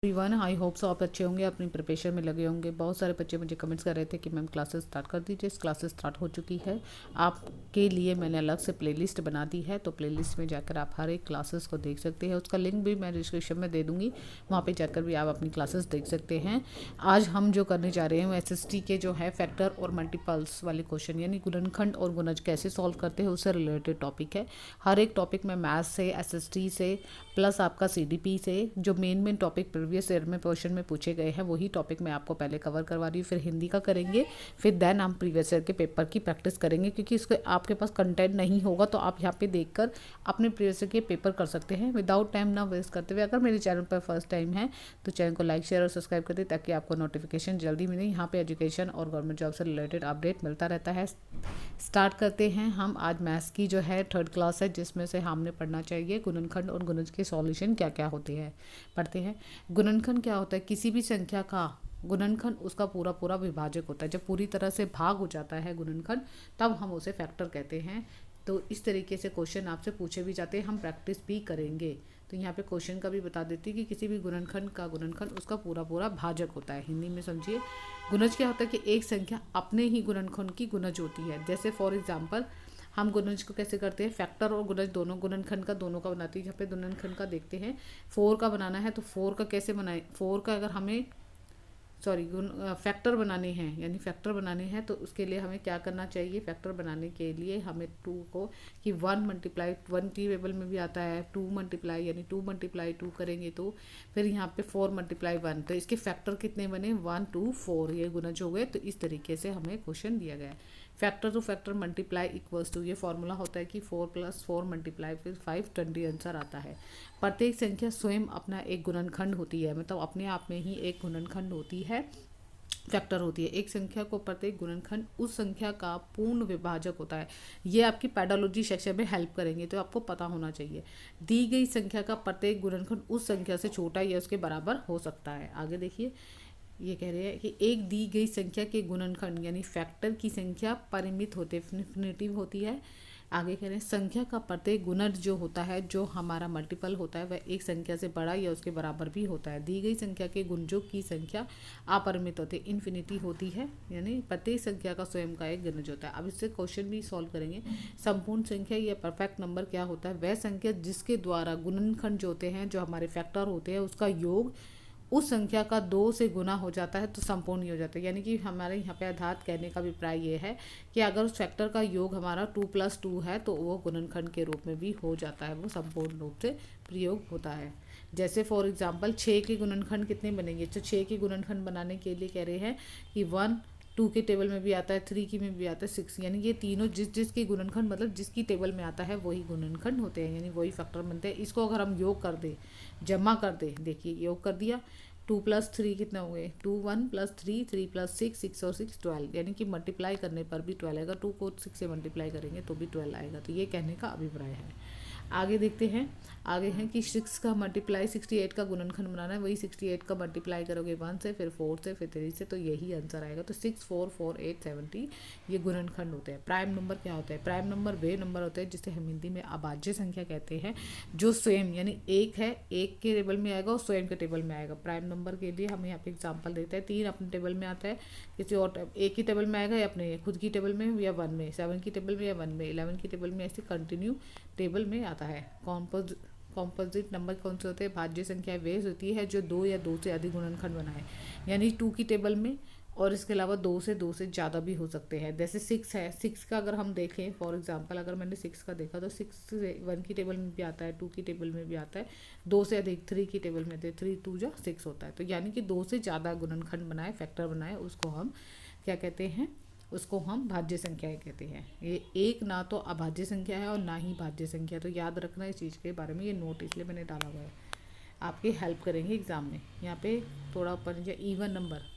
Everyone, I hope so आप अच्छे होंगे, अपनी प्रिपरेशन में लगे होंगे। बहुत सारे बच्चे मुझे कमेंट्स कर रहे थे कि मैम क्लासेस स्टार्ट कर दीजिए। क्लासेस स्टार्ट हो चुकी है। आपके लिए मैंने अलग से प्लेलिस्ट बना दी है, तो प्लेलिस्ट में जाकर आप हर एक क्लासेस को देख सकते हैं। उसका लिंक भी मैं डिस्क्रिप्शन में दे दूँगी, वहाँ पे जाकर भी आप अपनी क्लासेस देख सकते हैं। आज हम जो करने जा रहे हैं वो SST के जो है फैक्टर और मल्टीपल्स वाले क्वेश्चन, यानी गुणनखंड और गुणज कैसे सॉल्व करते हैं, उससे रिलेटेड टॉपिक है। हर एक टॉपिक में मैथ्स से, SST से, प्लस आपका CDP से जो मेन टॉपिक प्रीवियस ईयर में क्वेश्चन में पूछे गए हैं वही टॉपिक मैं आपको पहले कवर करवा रही हूँ। फिर हिंदी का करेंगे, फिर देन हम प्रीवियस ईयर के पेपर की प्रैक्टिस करेंगे, क्योंकि इसके आपके पास कंटेंट नहीं होगा तो आप यहाँ पे देखकर अपने प्रीवियस ईयर के पेपर कर सकते हैं विदाउट टाइम ना वेस्ट करते हुए। अगर मेरे चैनल पर फर्स्ट टाइम है तो चैनल को लाइक, शेयर और सब्सक्राइब कर दे, ताकि आपको नोटिफिकेशन जल्दी मिले। यहाँ पे एजुकेशन और गवर्नमेंट जॉब से रिलेटेड अपडेट मिलता रहता है। स्टार्ट करते हैं हम। आज मैथ्स की जो है 3rd क्लास है, जिसमें से हमने पढ़ना चाहिए गुणनखंड और गुणज के सॉल्यूशन क्या क्या होते हैं। पढ़ते हैं। गुणनखंड क्या होता है? किसी भी संख्या का गुणनखंड उसका पूरा पूरा विभाजक होता है। जब पूरी तरह से भाग हो जाता है गुणनखंड, तब हम उसे फैक्टर कहते हैं। तो इस तरीके से क्वेश्चन आपसे पूछे भी जाते हैं, हम प्रैक्टिस भी करेंगे। तो यहाँ पे क्वेश्चन का भी बता देती है कि किसी भी गुणनखंड का गुणनखंड उसका पूरा पूरा भाजक होता है। हिंदी में समझिए। गुणज क्या होता है कि एक संख्या अपने ही गुणनखंड की गुणज होती है। जैसे फॉर एग्जाम्पल हम गुणज को कैसे करते हैं, फैक्टर और गुणज दोनों गुणनखंड का दोनों का बनाती है। यहाँ पे गुणनखंड का देखते हैं। 4 का बनाना है तो 4 का कैसे बनाए, 4 का अगर हमें फैक्टर बनाने हैं, यानी फैक्टर बनाने हैं तो उसके लिए हमें क्या करना चाहिए। फैक्टर बनाने के लिए हमें 2 को कि 1 मल्टीप्लाई 1 की टेबल में भी आता है 2 मल्टीप्लाई, यानी 2 मल्टीप्लाई 2 करेंगे तो फिर यहाँ पे 4 मल्टीप्लाई 1, तो इसके फैक्टर कितने बने 1 2 4, ये गुणज हो गए। तो इस तरीके से हमें क्वेश्चन दिया गया है। Factor to factor multiply equals to, ये फॉर्मूला होता है कि 4 + 4 मल्टीप्लाई फिर 5 20 आंसर आता है। प्रत्येक संख्या स्वयं अपना एक गुणनखंड होती है, मतलब अपने आप में ही एक गुणनखंड होती है, फैक्टर होती है। एक संख्या को प्रत्येक गुणनखंड उस संख्या का पूर्ण विभाजक होता है। ये आपकी पेडोलॉजी सेक्शन में हेल्प करेंगे, तो आपको पता होना चाहिए। दी गई संख्या का प्रत्येक गुणनखंड उस संख्या से छोटा या उसके बराबर हो सकता है। आगे देखिए, ये कह रहे हैं कि एक दी गई संख्या के गुणनखंड यानी फैक्टर की संख्या परिमित होते इन्फिनिटिव होती है। आगे कह रहे हैं संख्या का प्रत्येक गुणज जो होता है, जो हमारा मल्टीपल होता है, वह एक संख्या से बड़ा या उसके बराबर भी होता है। दी गई संख्या के गुणजों की संख्या अपरिमित होती है, इन्फिनिटी होती है, यानी प्रत्येक संख्या का स्वयं का एक गुणज होता है। अब इससे क्वेश्चन भी सॉल्व करेंगे। संपूर्ण संख्या या परफेक्ट नंबर क्या होता है? वह संख्या जिसके द्वारा गुणनखंड जो होते हैं, जो हमारे फैक्टर होते हैं, उसका योग उस संख्या का 2 से गुना हो जाता है तो संपूर्ण ही हो जाता है। यानी कि हमारे यहाँ पे आधात कहने का अभिप्राय ये है कि अगर उस फैक्टर का योग हमारा 2 + 2 है तो वो गुणनखंड के रूप में भी हो जाता है, वो संपूर्ण रूप से प्रयोग होता है। जैसे फॉर एग्जांपल 6 के गुणनखंड कितने बनेंगे, तो 6 के गुणनखंड बनाने के लिए कह रहे हैं कि 1 2 के टेबल में भी आता है, 3 की में भी आता है, 6, यानी ये तीनों जिसके गुणनखंड मतलब जिसकी टेबल में आता है वही गुणनखंड होते हैं, यानी वही फैक्टर बनते हैं। इसको अगर हम योग कर दें, जमा कर दें, देखिए योग कर दिया, 2 + 3 कितना हो गए 2, 1 + 3, 3 + 6, 6 और 6 12, यानी कि मल्टीप्लाई करने पर भी 12 आएगा। 2 को 6 से मल्टीप्लाई करेंगे तो भी 12 आएगा। तो ये कहने का अभिप्राय है। आगे देखते हैं। आगे है कि 6 का मल्टीप्लाई 68 का गुणनखंड बनाना है, वही 68 का मल्टीप्लाई करोगे 1 से, फिर 4 से, फिर 3 से, तो यही आंसर आएगा। तो 6 4 4 8 70 ये गुणनखंड होते हैं। प्राइम नंबर क्या होता है? प्राइम नंबर वे नंबर होते हैं जिसे हम हिंदी में अभाज्य संख्या कहते हैं, जो स्वयं यानी एक है, एक के टेबल में आएगा और स्वयं के टेबल में आएगा। प्राइम नंबर के लिए हम यहाँ पे एग्जाम्पल देते हैं। 3 अपने टेबल में आता है, किसी और एक की टेबल में आएगा या अपने खुद की टेबल में या 1 में, 7 की टेबल में या 1 में, 11 की टेबल में, ऐसे कंटिन्यू टेबल में आता है। कॉम्पोजिट नंबर कौन से होते हैं? भाज्य संख्या वे होती है जो 2 या 2 से अधिक गुणनखंड बनाए, यानी 2 की टेबल में, और इसके अलावा 2 से ज़्यादा भी हो सकते हैं। जैसे 6 है, 6 का अगर हम देखें फॉर एग्जांपल, अगर मैंने 6 का देखा तो 6 से 1 की टेबल में भी आता है, 2 की टेबल में भी आता है, 2 से अधिक 3 की टेबल में, 3 2 जा 6 होता है। तो यानी कि 2 से ज़्यादा गुणनखंड बनाए, फैक्टर बनाए, उसको हम क्या कहते हैं? उसको हम भाज्य संख्याएं कहते हैं। ये एक ना तो अभाज्य संख्या है और ना ही भाज्य संख्या, तो याद रखना इस चीज़ के बारे में। ये नोट इसलिए मैंने डाला हुआ है, आपकी हेल्प करेंगे एग्जाम में। यहाँ पे थोड़ा ऊपर नीचे, इवन नंबर।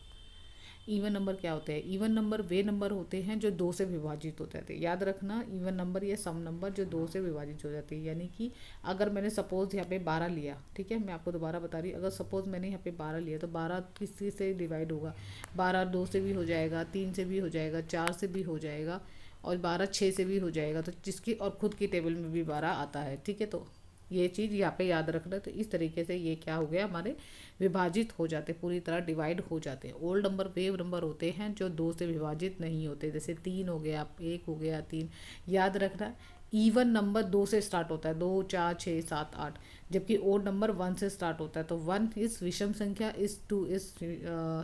इवन नंबर क्या होते हैं? इवन नंबर वे नंबर होते हैं जो 2 से विभाजित हो जाते हैं। याद रखना, इवन नंबर या सम नंबर जो 2 से विभाजित हो जाते हैं। यानी कि अगर मैंने सपोज यहाँ पे 12 लिया, ठीक है, मैं आपको दोबारा बता रही हूँ, अगर सपोज मैंने यहाँ पे 12 लिया तो 12 किसी से डिवाइड होगा? 12 2 से भी हो जाएगा, 3 से भी हो जाएगा, 4 से भी हो जाएगा, और 12 6 से भी हो जाएगा। तो जिसकी और खुद की टेबल में भी 12 आता है, ठीक है। तो ये चीज़ यहाँ पे याद रखना। तो इस तरीके से ये क्या हो गया, हमारे विभाजित हो जाते, पूरी तरह डिवाइड हो जाते हैं। ओल्ड नंबर वेव नंबर होते हैं जो 2 से विभाजित नहीं होते, जैसे 3 हो गया, 1 हो गया, 3। याद रखना इवन नंबर 2 से स्टार्ट होता है, 2 4 6 7 8, जबकि ओड नंबर 1 से स्टार्ट होता है। तो 1 इज विषम संख्या, इज 2 इज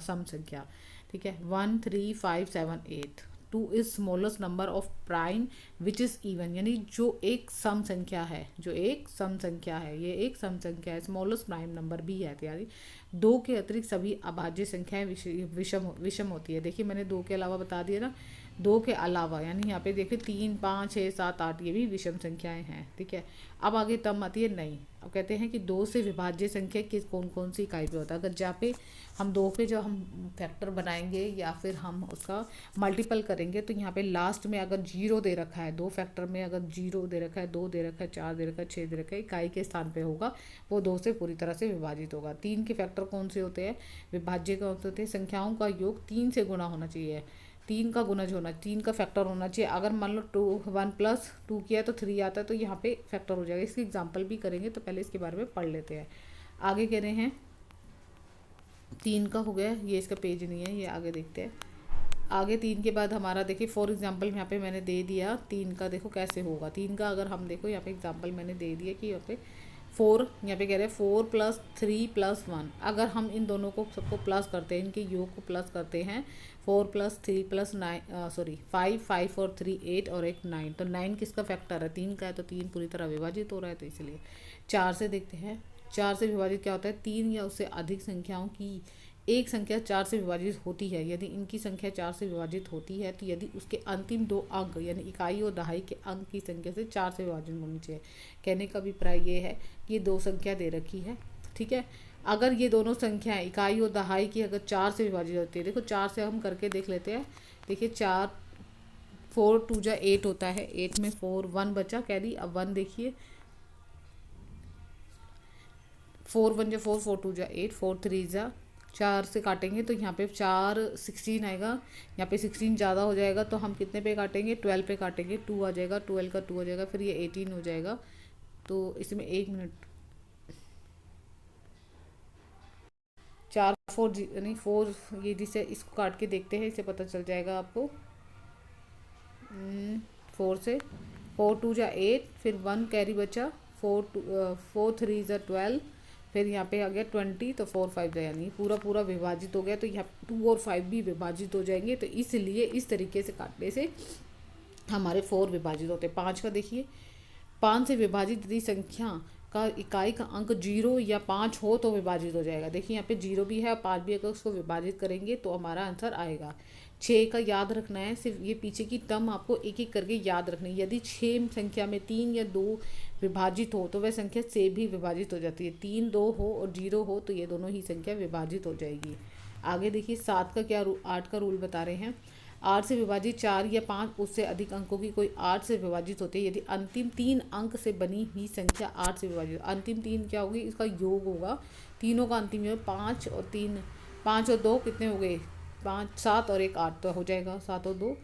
सम संख्या। ठीक है, 1 3 5 7 8। 2 is smallest number of prime which is even, यानी जो एक सम संख्या है, जो एक सम संख्या है, ये एक सम संख्या है, स्मॉलेस्ट प्राइम नंबर भी है। यानी 2 के अतिरिक्त सभी अभाज्य संख्याएं विषम विषम होती है। देखिए मैंने 2 के अलावा बता दिया ना, 2 के अलावा, यानी यहाँ पे देखिए 3 5 6 7 8 ये भी विषम संख्याएं हैं। ठीक है, अब आगे तब आती है नहीं। अब कहते हैं कि 2 से विभाज्य संख्या किस कौन कौन सी इकाई पे होता है। अगर जहाँ पे हम 2 पे जब हम फैक्टर बनाएंगे या फिर हम उसका मल्टीपल करेंगे, तो यहाँ पे लास्ट में अगर 0 दे रखा है, 2 फैक्टर में अगर 0 दे रखा है, 2 दे रखा है, 4 दे रखा है, 6 दे रखा है, इकाई के स्थान पे होगा, वो 2 से पूरी तरह से विभाजित होगा। 3 के फैक्टर कौन से होते हैं, विभाज्य कौन से होते हैं, संख्याओं का योग 3 से गुना होना चाहिए, 3 का गुणज होना, 3 का फैक्टर होना चाहिए। अगर मान लो 1 + 2 किया तो 3 आता है, तो यहाँ पे फैक्टर हो जाएगा। इसकी एग्जांपल भी करेंगे, तो पहले इसके बारे में पढ़ लेते हैं। आगे कह रहे हैं 3 का हो गया, ये इसका पेज नहीं है, ये आगे देखते हैं। आगे 3 के बाद हमारा देखिए फॉर एग्जांपल यहाँ पे मैंने दे दिया 3 का, देखो कैसे होगा। 3 का अगर हम देखो यहाँ पे एग्जांपल मैंने दे दिया कि यहाँ पे 4, यहाँ पे कह रहे हैं 4 + 3 + 1। अगर हम इन दोनों को सबको प्लस करते हैं, इनके योग को प्लस करते हैं, 4 + 3 + 9 सॉरी 5 5 और 3 8 और एक 9, तो 9 किसका फैक्टर है, 3 का है, तो 3 पूरी तरह विभाजित हो रहा है। तो इसलिए 4 से देखते हैं, 4 से विभाजित क्या होता है, 3 या उससे अधिक संख्याओं की एक संख्या 4 से विभाजित होती है। यदि इनकी संख्या 4 से विभाजित होती है, तो यदि उसके अंतिम 2 अंक यानी इकाई और दहाई के अंक की संख्या से 4 से विभाजन होनी चाहिए। कहने का अभिप्राय ये है कि ये 2 संख्या दे रखी है। ठीक है, अगर ये दोनों संख्याएं इकाई और दहाई की अगर 4 से विभाजित होती है, देखो 4 से हम करके देख लेते हैं। देखिए 4 4 2 जा 8 होता है, 8 में 4 1 बचा कैरी। अब 1 देखिए 4 1 जा 4 4 2 जा 8 4 3 जा 4 से काटेंगे तो यहाँ पे 4 16 आएगा, यहाँ पे 16 ज़्यादा हो जाएगा, तो हम कितने पे काटेंगे, 12 पे काटेंगे, 2 आ जाएगा, 12 का 2 आ जाएगा, फिर ये 18 हो जाएगा। तो इसमें 1 मिनट, 4 4 यानी 4, ये जिसे इसको काट के देखते हैं, इससे पता चल जाएगा आपको। 4 से 4 2 जा 8, फिर 1 कैरी बचा, 4 3 जा 12, फिर यहाँ पे आ गया 20, तो 4 5 जा, यानी पूरा पूरा विभाजित हो गया। तो यहाँ 2 और 5 भी विभाजित हो जाएंगे। तो इसलिए इस तरीके से काटने से हमारे 4 विभाजित होते हैं। 5 का देखिए, 5 से विभाजित यदि संख्या का इकाई का अंक 0 या 5 हो तो विभाजित हो जाएगा। देखिए यहाँ पे 0 भी है, 5 भी, अगर उसको विभाजित करेंगे तो हमारा आंसर आएगा। 6 का याद रखना है, सिर्फ ये पीछे की टर्म आपको एक एक करके याद रखनी है। यदि 6 संख्या में 3 या 2 विभाजित हो तो वह संख्या से भी विभाजित हो जाती है। 3 2 हो और 0 हो तो ये दोनों ही संख्या विभाजित हो जाएगी। आगे देखिए 7 का क्या 8 का रूल बता रहे हैं। 8 से विभाजित 4 या 5 उससे अधिक अंकों की कोई 8 से विभाजित होती है, यदि अंतिम 3 अंक से बनी हुई संख्या 8 से विभाजित। अंतिम 3 क्या होगी, इसका योग होगा, तीनों का अंतिम योग 5 और 3, 5 और 2 कितने हो गए, 5 7 और 1 8, तो हो जाएगा 7 और 2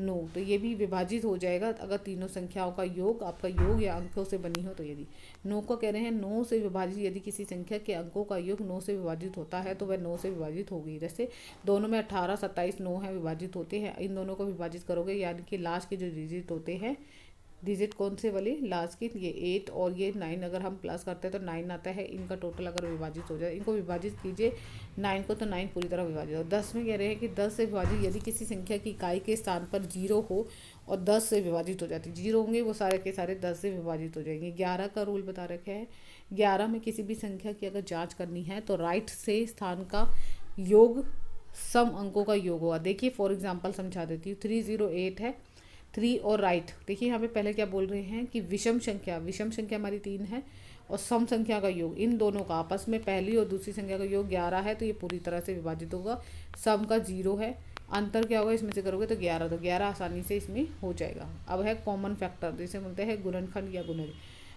9। तो ये भी विभाजित हो जाएगा अगर तीनों संख्याओं का योग, आपका योग या अंकों से बनी हो। तो यदि 9 को कह रहे हैं 9 से विभाजित, यदि किसी संख्या के अंकों का योग 9 से विभाजित होता है तो वह 9 से विभाजित होगी। जैसे दोनों में 18 27 9 है, विभाजित होते हैं। इन दोनों को विभाजित करोगे, यानी कि लास्ट के जो डिजिट होते हैं, डिजिट कौन से वाले लास्ट की, ये 8 और ये 9, अगर हम प्लस करते हैं तो 9 आता है। इनका टोटल अगर विभाजित हो जाए, इनको विभाजित कीजिए 9 को, तो 9 पूरी तरह विभाजित हो। 10 में कह रहे हैं कि 10 से विभाजित यदि किसी संख्या की इकाई के स्थान पर 0 हो और 10 से विभाजित हो जाती, 0 होंगे वो सारे के सारे 10 से विभाजित हो जाएंगे। 11 का रूल बता रखा है। 11 में किसी भी संख्या की अगर जाँच करनी है तो राइट से स्थान का योग सम अंकों का योग होगा। देखिए फॉर एग्जाम्पल समझा देती हूँ, 308 है, 3 और राइट। देखिए यहाँ पे पहले क्या बोल रहे हैं कि विषम संख्या हमारी 3 है और सम संख्या का योग, इन दोनों का आपस में पहली और दूसरी संख्या का योग 11 है, तो ये पूरी तरह से विभाजित होगा। सम का 0 है, अंतर क्या होगा, इसमें से करोगे तो 11, तो 11 आसानी से इसमें हो जाएगा। अब है कॉमन फैक्टर, जिसे बोलते हैं गुणनखंड या गुणज।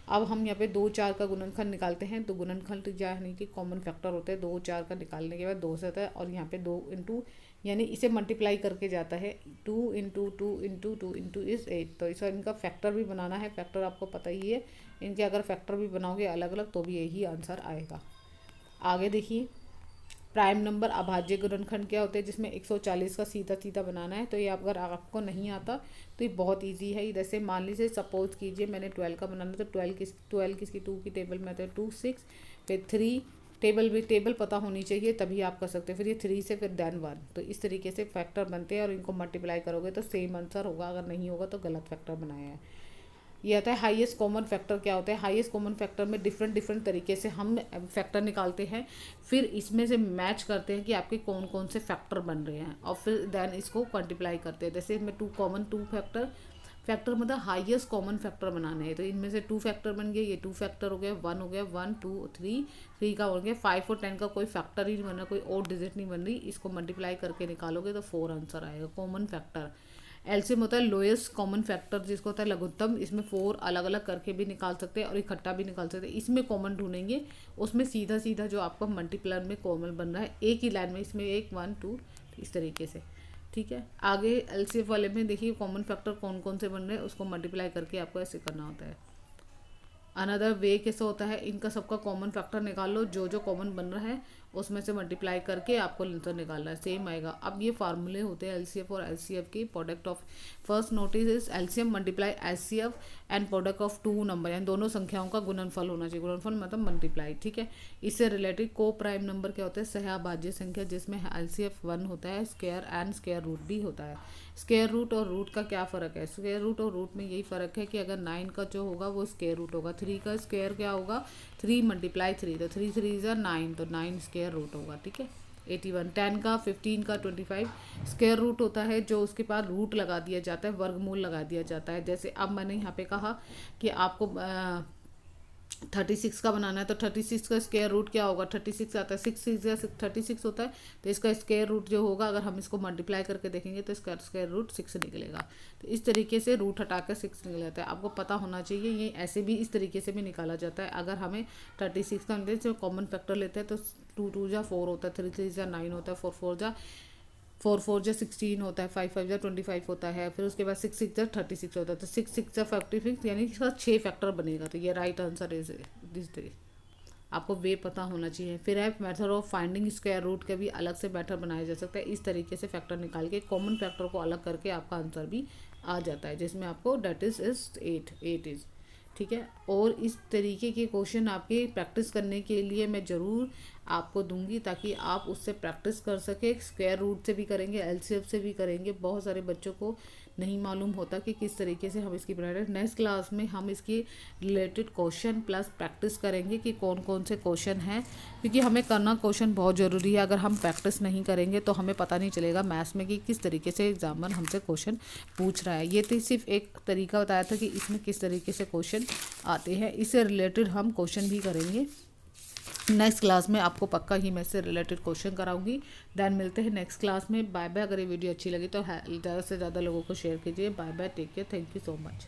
अब हम यहाँ पे 2 4 का गुणनखंड निकालते हैं। तो गुणनखंड यानी कि कॉमन फैक्टर होते हैं 2 4 का, निकालने के बाद 2 से होता है और यहाँ पे 2 इंटू यानी इसे मल्टीप्लाई करके जाता है 2 इंटू 2 इंटू 2 इंटू इस 8। तो इसका इनका फैक्टर भी बनाना है, फैक्टर आपको पता ही है, इनके अगर फैक्टर भी बनाओगे अलग अलग तो भी यही आंसर आएगा। आगे देखिए प्राइम नंबर अभाज्य गुणनखंड क्या होते हैं, जिसमें 140 का सीधा सीधा बनाना है। तो ये अगर आपको नहीं आता तो ये बहुत इजी है। इधर से मान लीजिए सपोज कीजिए मैंने 12 का बनाना, तो 12 किसकी 2 की टेबल में आता है 2 6, फिर 3 टेबल पता होनी चाहिए तभी आप कर सकते हैं, फिर ये 3 से फिर देन 1। तो इस तरीके से फैक्टर बनते हैं और इनको मल्टीप्लाई करोगे तो सेम आंसर होगा, अगर नहीं होगा तो गलत फैक्टर बनाया है। ये आता है हाईएस्ट कॉमन फैक्टर। क्या होता है हाईएस्ट कॉमन फैक्टर में डिफरेंट तरीके से हम फैक्टर निकालते हैं, फिर इसमें से मैच करते हैं कि आपके कौन कौन से फैक्टर बन रहे हैं और फिर देन इसको मल्टीप्लाई करते हैं। जैसे इसमें 2 फैक्टर मतलब हाईएस्ट कॉमन फैक्टर बनाने हैं। तो इनमें से 2 फैक्टर बन गए, ये 2 फैक्टर हो गया, 1 हो गया, 1 2 3 का हो गया, 5 और 10 का कोई फैक्टर ही नहीं बन रहा, कोई और डिजिट नहीं बन रही। इसको मल्टीप्लाई करके निकालोगे तो 4 आंसर आएगा। कॉमन फैक्टर एलसीएम होता है लोएस्ट कॉमन फैक्टर, जिसको होता है लघुत्तम। इसमें 4 अलग अलग करके भी निकाल सकते हैं और इकट्ठा भी निकाल सकते हैं। इसमें कॉमन ढूंढेंगे, उसमें सीधा सीधा जो आपका मल्टीप्लायर में कॉमन बन रहा है एक ही लाइन में, इसमें 1 1 2 इस तरीके से। ठीक है, आगे एलसीएम वाले में देखिए कॉमन फैक्टर कौन कौन से बन रहे हैं, उसको मल्टीप्लाई करके आपको ऐसे करना होता है। अनदर वे कैसे होता है, इनका सबका कॉमन फैक्टर निकाल लो, जो जो कॉमन बन रहा है उसमें से मल्टीप्लाई करके आपको आंसर निकालना है, सेम आएगा। अब ये फार्मूले होते हैं एलसीएफ और एचसीएफ की। Product of first notice is LCM multiply HCF and product of 2 number, यानी दोनों संख्याओं का गुणनफल होना चाहिए। गुणनफल मतलब मल्टीप्लाई। ठीक है, इससे रिलेटेड को प्राइम नंबर क्या होता है सहअभाज्य संख्या, जिसमें एलसीएफ 1 होता है, स्क्वायर एंड स्क्वायर रूट भी होता है। स्क्वायर रूट और रूट का क्या फ़र्क है, स्क्वायर रूट और रूट में यही फ़र्क है कि अगर 9 का जो होगा वो स्क्वायर रूट होगा, 3 का स्क्वायर क्या होगा 3 मल्टीप्लाई 3, तो 3 3 ज़ा 9, तो 9 स्क्वायर रूट होगा। ठीक है, 81। 10 का 15 का 25 स्क्वायर रूट होता है, जो उसके बाद रूट लगा दिया जाता है, वर्गमूल लगा दिया जाता है। जैसे अब मैंने यहाँ पे कहा कि आपको 36 का बनाना है, तो 36 का स्क्वायर रूट क्या होगा, 36 आता है, 6 36 होता है, तो इसका स्क्वायर रूट जो होगा अगर हम इसको मल्टीप्लाई करके देखेंगे तो इसका स्क्वायर रूट 6 निकलेगा। तो इस तरीके से रूट हटाकर 6 निकल जाता है। आपको पता होना चाहिए ये ऐसे भी इस तरीके से भी निकाला जाता है। अगर हमें 36 का जो कॉमन फैक्टर लेते हैं तो 2 2 जा 4 होता है, 3 3 जा 9 होता है, 4 4 जा 16 होता है, 5 5 जा 25 होता है, फिर उसके बाद 6 6 जा 36 होता है, तो 6 6 जा 56, यानी इसका 6 फैक्टर बनेगा। तो ये राइट आंसर इज दिस। आपको वे पता होना चाहिए। फिर है method of finding square root का भी अलग से मेथड बनाया जा सकता है। इस तरीके से फैक्टर निकाल के कॉमन फैक्टर को अलग करके आपका आंसर भी आ जाता है, जिसमें आपको डेट इज 8 इज। ठीक है, और इस तरीके के क्वेश्चन आपके प्रैक्टिस करने के लिए मैं ज़रूर आपको दूंगी, ताकि आप उससे प्रैक्टिस कर सके। स्क्वायर रूट से भी करेंगे, एलसीएफ से भी करेंगे। बहुत सारे बच्चों को नहीं मालूम होता कि किस तरीके से हम इसकी बनाए। नेक्स्ट क्लास में हम इसकी रिलेटेड क्वेश्चन प्लस प्रैक्टिस करेंगे कि कौन कौन से क्वेश्चन हैं, क्योंकि हमें करना क्वेश्चन बहुत ज़रूरी है। अगर हम प्रैक्टिस नहीं करेंगे तो हमें पता नहीं चलेगा मैथ्स में कि किस तरीके से एग्जामिनर हमसे क्वेश्चन पूछ रहा है। ये तो सिर्फ एक तरीका बताया था कि इसमें किस तरीके से क्वेश्चन आते हैं। इससे रिलेटेड हम क्वेश्चन भी करेंगे। नेक्स्ट क्लास में आपको पक्का ही मैं इससे रिलेटेड क्वेश्चन कराऊंगी। देन मिलते हैं नेक्स्ट क्लास में। Bye bye. अगर ये वीडियो अच्छी लगी तो ज़्यादा से ज़्यादा लोगों को शेयर कीजिए। Bye bye, take care, thank you so much.